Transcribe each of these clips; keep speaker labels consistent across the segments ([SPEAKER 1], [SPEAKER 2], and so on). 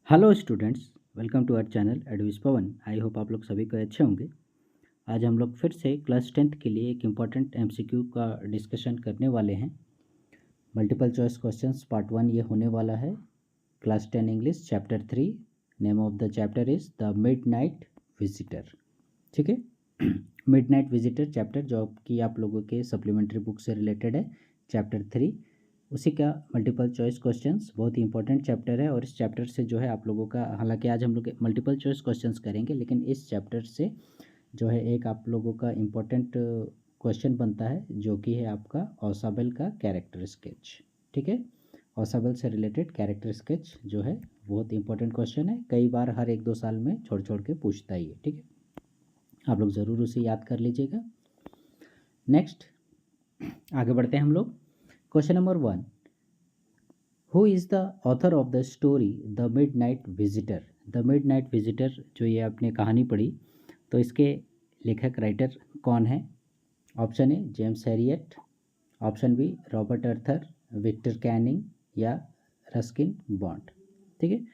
[SPEAKER 1] Hello students, welcome to our channel एडविस Pawan. I hope आप लोग सभी को अच्छे होंगे। आज हम लोग फिर से क्लास 10th के लिए एक इम्पॉर्टेंट एमसीक्यू का डिस्कशन करने वाले हैं। मल्टीपल चॉइस क्वेश्चंस पार्ट 1 ये होने वाला है। Class 10 English chapter 3, name of the chapter is the midnight visitor. ठीक है, मिडनाइट विजिटर चैप्टर जो कि आप लोगों के सप्लीमेंट्री बुक से रिलेटेड है, चैप्टर 3 उसी का मल्टीपल चॉइस क्वेश्चंस बहुत ही इंपॉर्टेंट चैप्टर है। और इस चैप्टर से जो है आप लोगों का, हालांकि आज हम लोग मल्टीपल चॉइस क्वेश्चंस करेंगे, लेकिन इस चैप्टर से जो है एक आप लोगों का इम्पोर्टेंट क्वेश्चन बनता है जो कि है आपका औसाबेल का कैरेक्टर स्केच। ठीक है, औसाबेल से रिलेटेड कैरेक्टर स्केच जो है बहुत इंपॉर्टेंट क्वेश्चन है। कई बार हर 1-2 साल में छोड़ छोड़ के पूछता ही है। ठीक है, आप लोग ज़रूर उसे याद कर लीजिएगा। नेक्स्ट आगे बढ़ते हैं हम लोग। Question number 1, who is the author of the story the midnight visitor. The midnight visitor जो ये आपने कहानी पढ़ी, तो इसके लेखक राइटर कौन है? Option A James Herriot, option B Robert Arthur, Victor Canning या रस्किन बॉन्ड। ठीक है,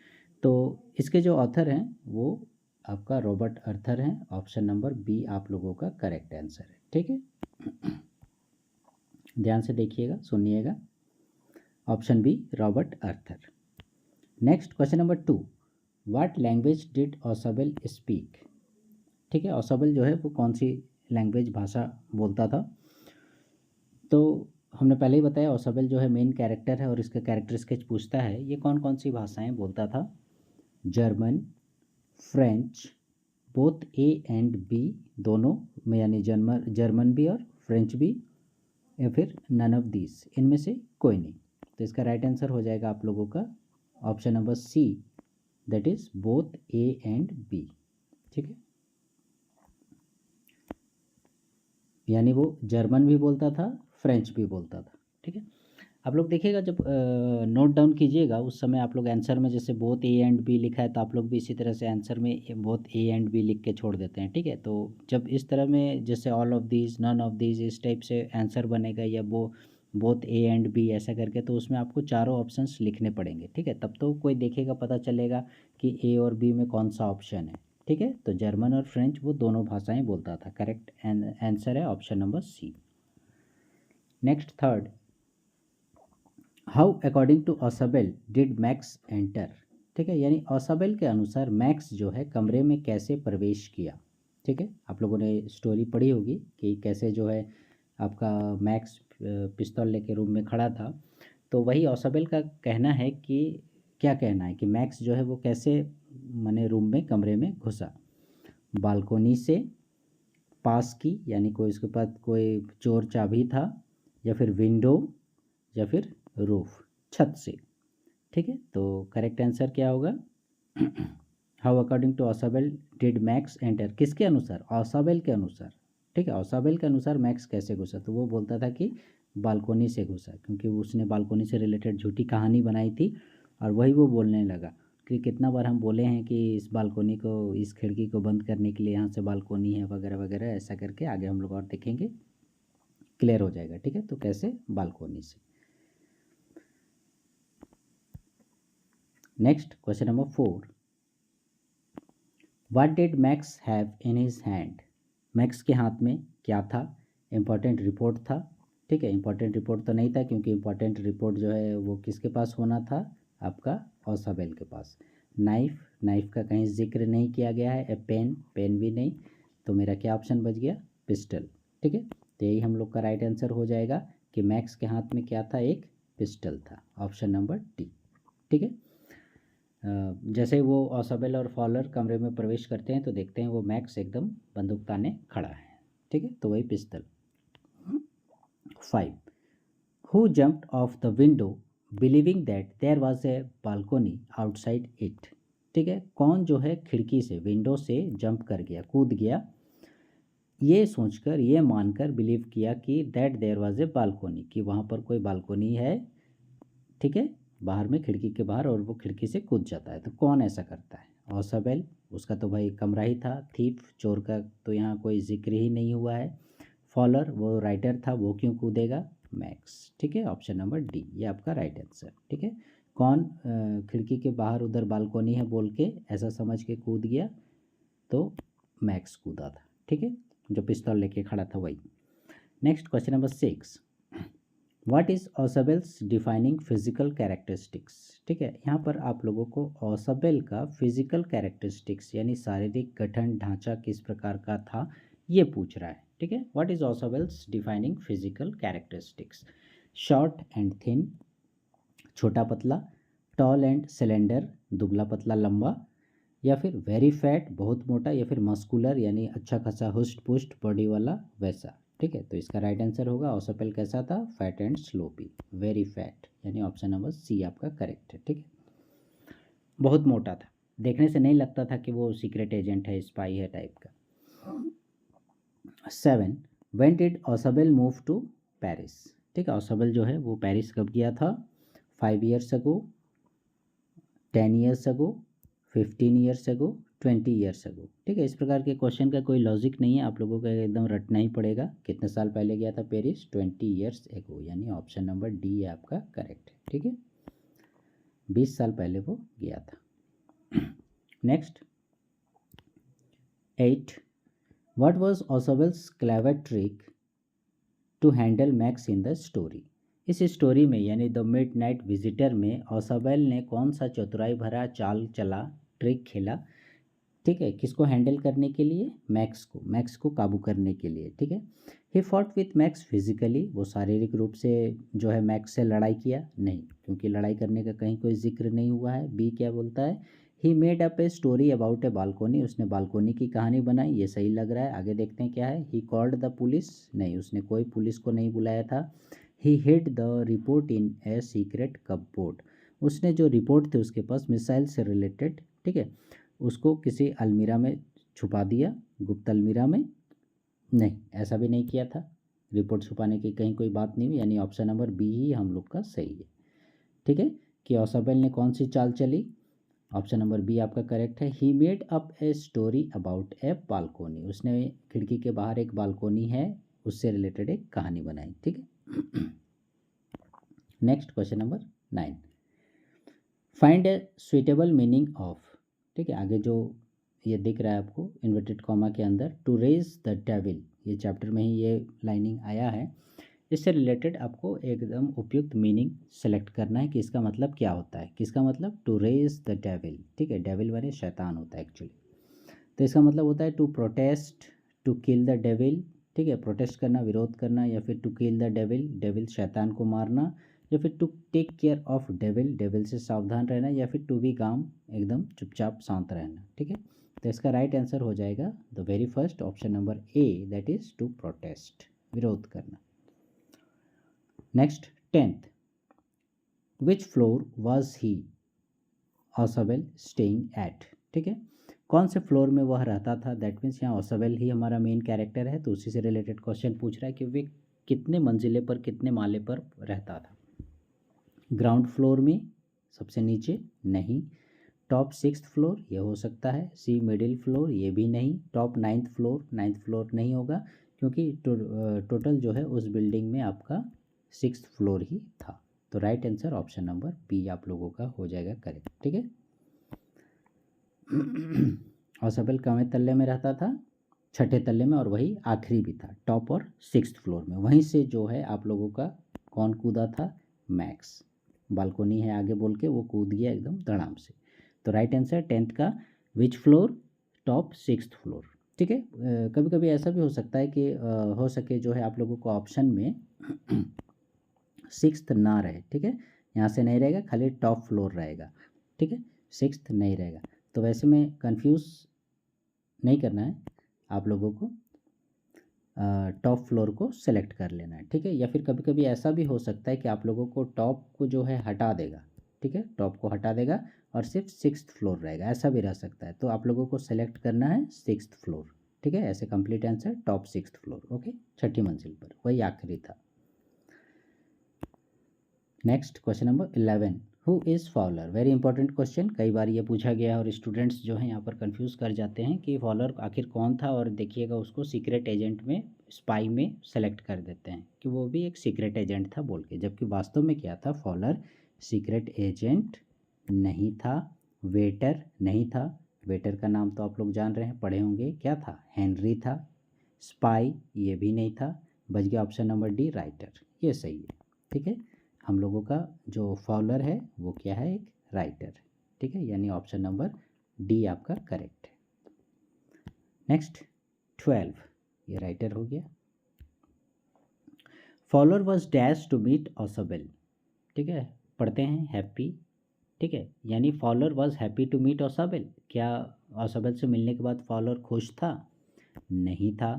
[SPEAKER 1] तो इसके जो ऑथर हैं वो आपका रॉबर्ट अर्थर हैं। ऑप्शन नंबर बी आप लोगों का करेक्ट आंसर है। ठीक है, ध्यान से देखिएगा, सुनिएगा। Option B Robert Arthur. Next question number 2, what language did Ausable speak. ठीक है, औसाबेल जो है वो कौन सी लैंग्वेज भाषा बोलता था? तो हमने पहले ही बताया औसाबेल जो है मेन कैरेक्टर है और इसका कैरेक्टर स्केच पूछता है ये कौन कौन सी भाषाएं बोलता था। German, French, both A and B दोनों में, यानी जर्मन भी और फ्रेंच भी, या फिर नन ऑफ दिस, इनमें से कोई नहीं। तो इसका राइट आंसर हो जाएगा आप लोगों का option number C, that is both A and B. ठीक है, यानी वो जर्मन भी बोलता था, फ्रेंच भी बोलता था। ठीक है, आप लोग देखिएगा, जब नोट डाउन कीजिएगा उस समय आप लोग आंसर में जैसे बोथ ए एंड बी लिखा है तो आप लोग भी इसी तरह से आंसर में बोथ ए एंड बी लिख के छोड़ देते हैं। ठीक है, तो जब इस तरह में जैसे all of these, none of these, इस टाइप से आंसर बनेगा, या वो बोथ ए एंड बी ऐसा करके, तो उसमें आपको चारों ऑप्शंस लिखने पड़ेंगे। ठीक है, तब तो कोई देखेगा, पता चलेगा कि ए और बी में कौन सा ऑप्शन है। ठीक है, तो जर्मन और फ्रेंच वो दोनों भाषाएं बोलता था। करेक्ट आंसर है option number C. Next third, how according to Ausable did Max enter. ठीक है, यानी औसाबेल के अनुसार मैक्स जो है कमरे में कैसे प्रवेश किया। ठीक है, आप लोगों ने स्टोरी पढ़ी होगी कि कैसे जो है आपका मैक्स पिस्तौल लेके रूम में खड़ा था। तो वही औसाबेल का कहना है कि, क्या कहना है कि मैक्स जो है वो कैसे माने रूम में, कमरे में घुसा। बालकोनी से, पास की, यानी कोई उसके पास कोई चोर चाबी था, या फिर विंडो, या फिर रूफ, छत से। ठीक है, तो करेक्ट आंसर क्या होगा? How according to Ausable did Max enter, किसके अनुसार? औसाबेल के अनुसार। ठीक है, औसाबेल के अनुसार मैक्स कैसे घुसा, तो वो बोलता था कि बालकोनी से घुसा, क्योंकि उसने बालकोनी से रिलेटेड झूठी कहानी बनाई थी और वही वो बोलने लगा कि कितना बार हम बोले हैं कि इस बालकोनी को, इस खिड़की को बंद करने के लिए यहाँ से बालकोनी है वगैरह वगैरह, ऐसा करके आगे हम लोग और देखेंगे, क्लियर हो जाएगा। ठीक है, तो कैसे? बालकोनी से। Next question number 4, what did max have in his hand. Max के हाथ में क्या था? इम्पॉर्टेंट रिपोर्ट था। ठीक है, इम्पॉर्टेंट रिपोर्ट तो नहीं था, क्योंकि इम्पॉर्टेंट रिपोर्ट जो है वो किसके पास होना था? आपका औसाबेल के पास। नाइफ, नाइफ का कहीं जिक्र नहीं किया गया है। ए पेन, पेन भी नहीं। तो मेरा क्या ऑप्शन बच गया? पिस्टल। ठीक है, तो यही हम लोग का राइट आंसर हो जाएगा कि मैक्स के हाथ में क्या था? एक पिस्टल था। Option number D. ठीक है, जैसे वो औसाबेल और फॉलर कमरे में प्रवेश करते हैं तो देखते हैं वो मैक्स एकदम बंदूक ताने खड़ा है। ठीक है, तो वही pistol. 5, who jumped off the window believing that there was a balcony outside it. ठीक है, कौन जो है खिड़की से, विंडो से जंप कर गया, कूद गया, ये सोचकर, ये मानकर बिलीव किया कि that there was a balcony, कि वहाँ पर कोई बालकोनी है। ठीक है, बाहर में, खिड़की के बाहर, और वो खिड़की से कूद जाता है। तो कौन ऐसा करता है? औसाबेल, उसका तो भाई कमरा ही था। थीफ, चोर का तो यहाँ कोई जिक्र ही नहीं हुआ है। फॉलर, वो राइटर था, वो क्यों कूदेगा? मैक्स। ठीक है, ऑप्शन नंबर डी ये आपका राइट आंसर। ठीक है, कौन खिड़की के बाहर उधर बालकोनी है बोल के ऐसा समझ के कूद गया, तो मैक्स कूदा था, ठीक है, जो पिस्तौल लेके खड़ा था वही। Next question number 6, what is Ausable's defining physical characteristics. ठीक है, यहाँ पर आप लोगों को ऑसबेल का फिजिकल कैरेक्टरिस्टिक्स यानी शारीरिक गठन ढांचा किस प्रकार का था ये पूछ रहा है, ठीक है। What is Ausable's defining physical characteristics, short and thin, छोटा पतला, टॉल एंड सिलेंडर, दुबला पतला लंबा, या फिर वेरी फैट बहुत मोटा, या फिर मस्कुलर यानी अच्छा खासा हुस्ट पुस्ट बॉडी वाला वैसा, ठीक है। तो इसका राइट आंसर होगा ऑसपेल कैसा था, fat and sloppy, very fat, यानी ऑप्शन नंबर सी आपका करेक्ट है, ठीक है। बहुत मोटा था, देखने से नहीं लगता था कि वो सीक्रेट एजेंट है, स्पाई है टाइप का। 7, when did Ausable move to Paris. ठीक है, ऑसबेल जो है वो पेरिस कब गया था, 5 years ago, 10 years ago, 15 years ago, 20 years अगो। ठीक है, इस प्रकार के क्वेश्चन का कोई लॉजिक नहीं है, आप लोगों को एकदम रटना ही पड़ेगा। कितने साल पहले गया था पेरिस, 20 ईयर्स अगो, यानी ऑप्शन नंबर डी आपका करेक्ट है, ठीक है, 20 साल पहले वो गया था। Next 8, what was Ausable's clever trick to handle Max in the story. इस स्टोरी में यानी द मिडनाइट विजिटर में ऑसबेल ने कौन सा चतुराई भरा चाल चला, ट्रिक खेला, ठीक है, किसको हैंडल करने के लिए, मैक्स को काबू करने के लिए, ठीक है। He fought with max physically, वो शारीरिक रूप से जो है मैक्स से लड़ाई किया, नहीं, क्योंकि लड़ाई करने का कहीं कोई जिक्र नहीं हुआ है। बी क्या बोलता है, he made up a story about A balcony, उसने बालकोनी की कहानी बनाई, ये सही लग रहा है। आगे देखते हैं क्या है, ही कॉल्ड द पुलिस, नहीं, उसने कोई पुलिस को नहीं बुलाया था। ही hide the report in a secret cupboard, उसने जो रिपोर्ट थी उसके पास मिसाइल से रिलेटेड, ठीक है, उसको किसी अलमीरा में छुपा दिया, गुप्त अलमीरा में, नहीं, ऐसा भी नहीं किया था, रिपोर्ट छुपाने की कहीं कोई बात नहीं हुई, यानी ऑप्शन नंबर बी ही हम लोग का सही है, ठीक है। कि ऑसबेल ने कौन सी चाल चली, ऑप्शन नंबर बी आपका करेक्ट है। He made up a story about A balcony, उसने खिड़की के बाहर एक बालकोनी है उससे रिलेटेड एक कहानी बनाई, ठीक है। Next question number 9, find A suitable meaning of, ठीक है, आगे जो ये दिख रहा है आपको इन्वर्टेड कॉमा के अंदर, टू रेज द डेविल, ये चैप्टर में ही ये लाइनिंग आया है, इससे रिलेटेड आपको एकदम उपयुक्त मीनिंग सेलेक्ट करना है कि इसका मतलब क्या होता है। किसका मतलब, टू रेज द डेविल, ठीक है, डेविल माने शैतान होता है एक्चुअली, तो इसका मतलब होता है to protest, to kill the devil, ठीक है, प्रोटेस्ट करना, विरोध करना, या फिर to kill the devil, devil शैतान को मारना, या फिर to take care of devil, devil से सावधान रहना, या फिर टू बी काम, एकदम चुपचाप शांत रहना, ठीक है। तो इसका राइट आंसर हो जाएगा the very first option number A, that is to protest, विरोध करना। Next 10th, which floor was he Ausable staying at, ठीक है, कौन से फ्लोर में वह रहता था, दैट मीन्स यहाँ ऑसबेल ही हमारा मेन कैरेक्टर है, तो उसी से रिलेटेड क्वेश्चन पूछ रहा है कि वे कितने मंजिले पर, कितने माले पर रहता था। ग्राउंड फ्लोर में, सबसे नीचे, नहीं, टॉप 6th फ्लोर ये हो सकता है, सी मिडिल फ्लोर ये भी नहीं, top 9th floor, 9th floor नहीं होगा, क्योंकि टोटल जो है उस बिल्डिंग में आपका 6th फ्लोर ही था। तो right answer option number B आप लोगों का हो जाएगा करेक्ट, ठीक है। ऑसबेल कौन तल्ले में रहता था, 6ठे तल्ले में, और वही आखिरी भी था, टॉप और 6th फ्लोर में, वहीं से जो है आप लोगों का कौन कूदा था, मैक्स, बालकोनी है आगे बोल के वो कूद गया एकदम धड़ाम से। तो राइट आंसर 10th का विच फ्लोर, टॉप 6th फ्लोर, ठीक है। कभी कभी ऐसा भी हो सकता है कि हो सके जो है आप लोगों को ऑप्शन में 6th ना रहे, ठीक है, यहाँ से नहीं रहेगा, खाली टॉप फ्लोर रहेगा, ठीक है, 6th नहीं रहेगा। तो वैसे में कंफ्यूज नहीं करना है आप लोगों को, टॉप फ्लोर को सेलेक्ट कर लेना है, ठीक है। या फिर कभी कभी ऐसा भी हो सकता है कि आप लोगों को टॉप को जो है हटा देगा, ठीक है, टॉप को हटा देगा और सिर्फ 6th फ्लोर रहेगा, ऐसा भी रह सकता है। तो आप लोगों को सेलेक्ट करना है 6th फ्लोर, ठीक है, ऐसे complete answer top 6th floor, okay, 6ठी मंजिल पर, वही आखिरी था। Next question number 11, who is Fowler, very important question, कई बार ये पूछा गया है और स्टूडेंट्स जो हैं यहाँ पर कंफ्यूज कर जाते हैं कि फॉलर आखिर कौन था, और देखिएगा उसको सीक्रेट एजेंट में, स्पाई में सेलेक्ट कर देते हैं कि वो भी एक सीक्रेट एजेंट था बोल के, जबकि वास्तव में क्या था, फॉलर सीक्रेट एजेंट नहीं था, वेटर नहीं था, वेटर का नाम तो आप लोग जान रहे हैं, पढ़े होंगे, क्या था, हेनरी था, स्पाई ये भी नहीं था, बच गया ऑप्शन नंबर डी राइटर, ये सही है। ठीक है, हम लोगों का जो फॉलोअर है वो क्या है, एक राइटर। ठीक है, यानी ऑप्शन नंबर डी आपका करेक्ट है। नेक्स्ट 12, ये राइटर हो गया। Follower was dash to meet Ausable. ठीक है, पढ़ते हैं हैप्पी। ठीक है, यानी follower was happy to meet Ausable, क्या ऑसबेल से मिलने के बाद फॉलोअर खुश था, नहीं था।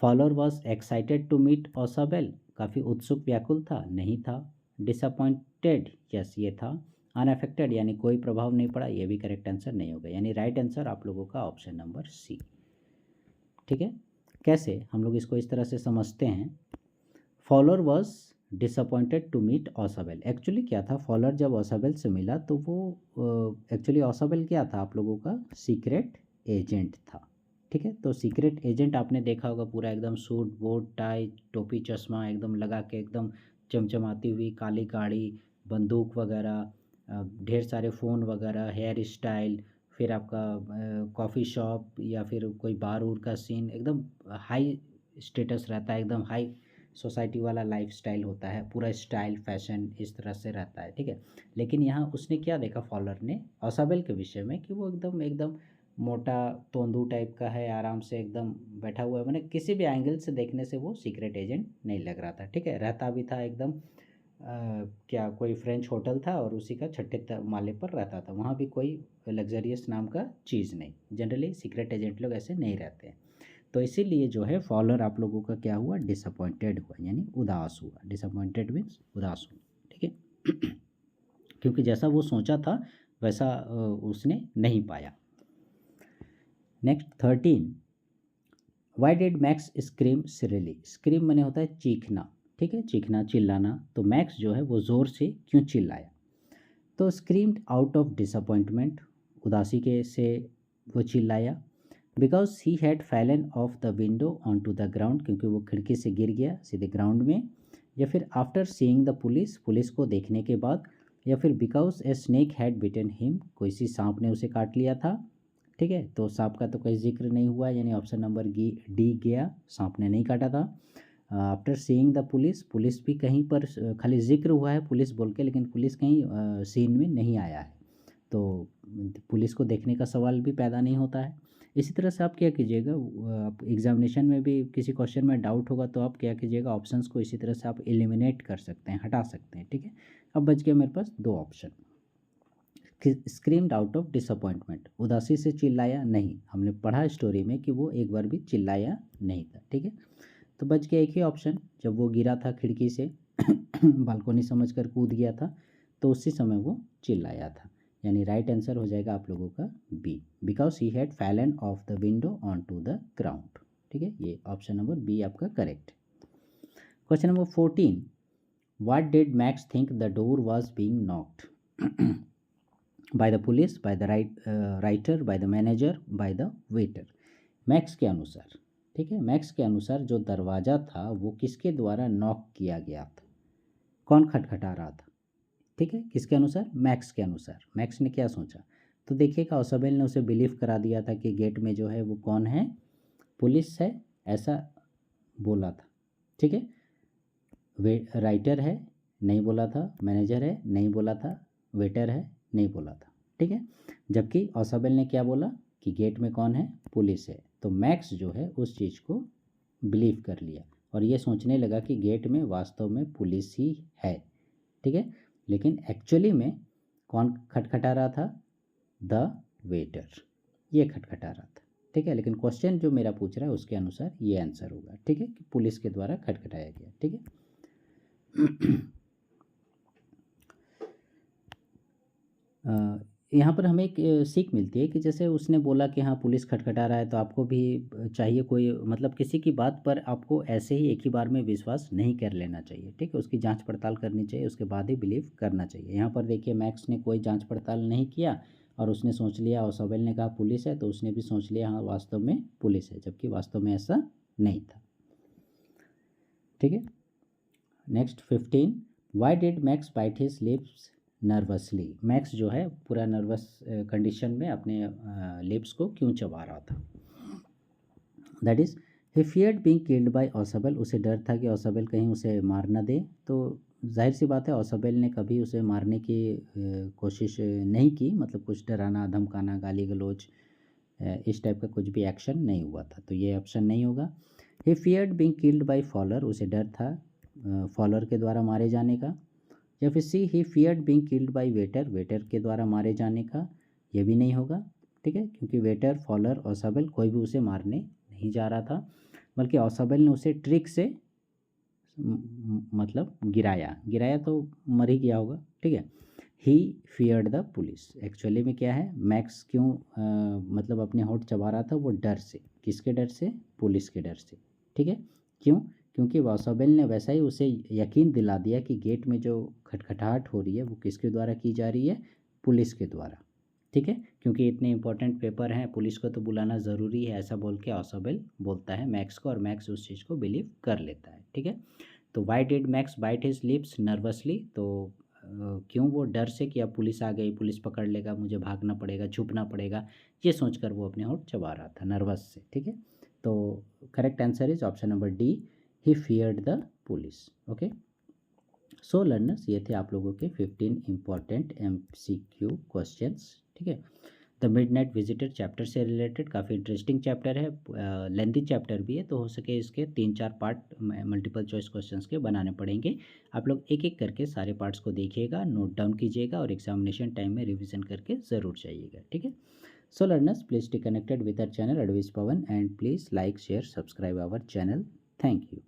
[SPEAKER 1] Follower was excited to meet Ausable, काफ़ी उत्सुक व्याकुल था, नहीं था। डिसअपॉइंटेड, यस ये था। अनअफेक्टेड यानी कोई प्रभाव नहीं पड़ा, ये भी करेक्ट आंसर नहीं होगा, यानी राइट आंसर आप लोगों का ऑप्शन नंबर सी। ठीक है, कैसे हम लोग इसको इस तरह से समझते हैं, follower was disappointed to meet Ausable. Actually क्या था, फॉलोअर जब ऑसबेल से मिला तो वो एक्चुअली ऑसबेल क्या था आप लोगों का, सीक्रेट एजेंट था। ठीक है, तो सीक्रेट एजेंट आपने देखा होगा, पूरा एकदम सूट बूट टाई टोपी चश्मा एकदम लगा के, एकदम चमचमाती हुई काली गाड़ी, बंदूक वगैरह, ढेर सारे फ़ोन वगैरह, हेयर स्टाइल, फिर आपका कॉफ़ी शॉप या फिर कोई बार उर का सीन, एकदम हाई स्टेटस रहता है, एकदम हाई सोसाइटी वाला लाइफस्टाइल होता है, पूरा स्टाइल फैशन इस तरह से रहता है। ठीक है, लेकिन यहाँ उसने क्या देखा फॉलोअर ने ऑसबेल के विषय में, कि वो एकदम एकदम मोटा तोंदू टाइप का है, आराम से एकदम बैठा हुआ है, मैंने किसी भी एंगल से देखने से वो सीक्रेट एजेंट नहीं लग रहा था। ठीक है, रहता भी था एकदम क्या कोई फ्रेंच होटल था और उसी का छठे माले पर रहता था, वहाँ भी कोई लग्जरियस नाम का चीज़ नहीं, जनरली सीक्रेट एजेंट लोग ऐसे नहीं रहते हैं। तो इसीलिए जो है फॉलोअर आप लोगों का क्या हुआ, डिसअपॉइंटेड हुआ, यानी उदास हुआ। डिसअपॉइंटेड मीन्स उदास हुआ। ठीक है क्योंकि जैसा वो सोचा था वैसा उसने नहीं पाया। Next 13, why did Max scream shrilly. Scream मैंने होता है चीखना। ठीक है, चीखना चिल्लाना, तो मैक्स जो है वो ज़ोर से क्यों चिल्लाया, तो स्क्रीम्ड आउट ऑफ डिसअपॉइंटमेंट, उदासी के से वो चिल्लाया। Because he had fallen off the window on to the ground, क्योंकि वो खिड़की से गिर गया सीधे ग्राउंड में, या फिर after seeing the police, police को देखने के बाद, या फिर because a snake had bitten him, कोई सी सांप ने उसे काट लिया था। ठीक है, तो सांप का तो कोई जिक्र नहीं हुआ, यानी ऑप्शन नंबर डी गया, सांप ने नहीं काटा था। After seeing the police, police भी कहीं पर खाली जिक्र हुआ है पुलिस बोल के, लेकिन पुलिस कहीं सीन में नहीं आया है, तो पुलिस को देखने का सवाल भी पैदा नहीं होता है। इसी तरह से आप क्या कीजिएगा, आप एग्जामिनेशन में भी किसी क्वेश्चन में डाउट होगा तो आप क्या कीजिएगा, ऑप्शंस को इसी तरह से आप एलिमिनेट कर सकते हैं, हटा सकते हैं। ठीक है, अब बच गया मेरे पास दो option. Screamed out of disappointment, उदासी से चिल्लाया नहीं, हमने पढ़ा स्टोरी में कि वो एक बार भी चिल्लाया नहीं था। ठीक है, तो बच गया एक ही ऑप्शन, जब वो गिरा था खिड़की से बालकोनी समझकर कूद गया था, तो उसी समय वो चिल्लाया था, यानी राइट आंसर हो जाएगा आप लोगों का B, because he had fallen off the window on to the ground. ठीक है, ये ऑप्शन नंबर बी आपका correct. Question number 14, what did Max think the door was being knocked by the police, by the writer, by the manager, by the waiter. Max के अनुसार, ठीक है, max के अनुसार जो दरवाज़ा था वो किसके द्वारा नॉक किया गया था, कौन खटखटा रहा था। ठीक है, किसके अनुसार, मैक्स के अनुसार। मैक्स ने क्या सोचा, तो देखिएगा ऑसबेल ने उसे बिलीव करा दिया था कि गेट में जो है वो कौन है, पुलिस है, ऐसा बोला था। ठीक है, वे राइटर है, नहीं बोला था, मैनेजर है, नहीं बोला था, वेटर है, नहीं बोला था। ठीक है, जबकि ऑसबेल ने क्या बोला कि गेट में कौन है, पुलिस है, तो मैक्स जो है उस चीज़ को बिलीव कर लिया और ये सोचने लगा कि गेट में वास्तव में पुलिस ही है। ठीक है, लेकिन एक्चुअली में कौन खटखटा रहा था, द वेटर, ये खटखटा रहा था। ठीक है, लेकिन क्वेश्चन जो मेरा पूछ रहा है उसके अनुसार ये आंसर होगा। ठीक है, कि पुलिस के द्वारा खटखटाया गया। ठीक है यहाँ पर हमें एक सीख मिलती है कि जैसे उसने बोला कि हाँ पुलिस खटखटा रहा है, तो आपको भी चाहिए कोई, मतलब किसी की बात पर आपको ऐसे ही एक ही बार में विश्वास नहीं कर लेना चाहिए। ठीक है, उसकी जांच पड़ताल करनी चाहिए, उसके बाद ही बिलीव करना चाहिए। यहाँ पर देखिए मैक्स ने कोई जांच पड़ताल नहीं किया और उसने सोच लिया, और ऑसबेल ने कहा पुलिस है, तो उसने भी सोच लिया हाँ वास्तव में पुलिस है, जबकि वास्तव में ऐसा नहीं था। ठीक है, next 15, why did Max bite his lips nervously, Max जो है पूरा नर्वस कंडीशन में अपने लिप्स को क्यों चबा रहा था। That is he feared being killed by Ausable, उसे डर था कि ओसाबेल कहीं उसे मार न दे। तो जाहिर सी बात है ओसाबेल ने कभी उसे मारने की कोशिश नहीं की, मतलब कुछ डराना धमकाना गाली गलौज इस टाइप का कुछ भी एक्शन नहीं हुआ था, तो ये ऑप्शन नहीं होगा। He feared being killed by Fowler, उसे डर था फॉलर के द्वारा मारे जाने का। या फिर C he feared being killed by waiter, waiter के द्वारा मारे जाने का, ये भी नहीं होगा। ठीक है, क्योंकि वेटर फॉलर ओसाबेल कोई भी उसे मारने नहीं जा रहा था, बल्कि ओसाबेल ने उसे ट्रिक से मतलब गिराया, गिराया तो मर ही गया होगा। ठीक है, ही फियर्ड द पुलिस, एक्चुअली में क्या है मैक्स क्यों मतलब अपने होठ चबा रहा था, वो डर से, किसके डर से, पुलिस के डर से। ठीक है, क्यों, क्योंकि ओसाबेल ने वैसा ही उसे यकीन दिला दिया कि गेट में जो खटखटाहट हो रही है वो किसके द्वारा की जा रही है, पुलिस के द्वारा। ठीक है, क्योंकि इतने इंपॉर्टेंट पेपर हैं पुलिस को तो बुलाना ज़रूरी है, ऐसा बोल के ओसाबेल बोलता है मैक्स को, और मैक्स उस चीज़ को बिलीव कर लेता है। ठीक है, तो why did Max bite his lips nervously, तो क्यों वो डर से कि अब पुलिस आ गई, पुलिस पकड़ लेगा, मुझे भागना पड़ेगा, छुपना पड़ेगा, ये सोचकर वो अपने होठ चबा रहा था नर्वस से। ठीक है, तो correct answer is option number D, he feared the police. Okay, so learners ये थे आप लोगों के 15 इंपॉर्टेंट MCQ क्वेश्चंस। ठीक है, द मिडनाइट विजिटर चैप्टर से रिलेटेड काफ़ी इंटरेस्टिंग चैप्टर है, लेंथी चैप्टर भी है, तो हो सके इसके 3-4 पार्ट मल्टीपल चॉइस क्वेश्चंस के बनाने पड़ेंगे। आप लोग एक एक करके सारे पार्ट्स को देखिएगा, नोट डाउन कीजिएगा और एग्जामिनेशन टाइम में रिवीजन करके ज़रूर जाइएगा। ठीक है, so learners please stay connected with our channel advice Pavan, and please like share subscribe our channel. Thank you.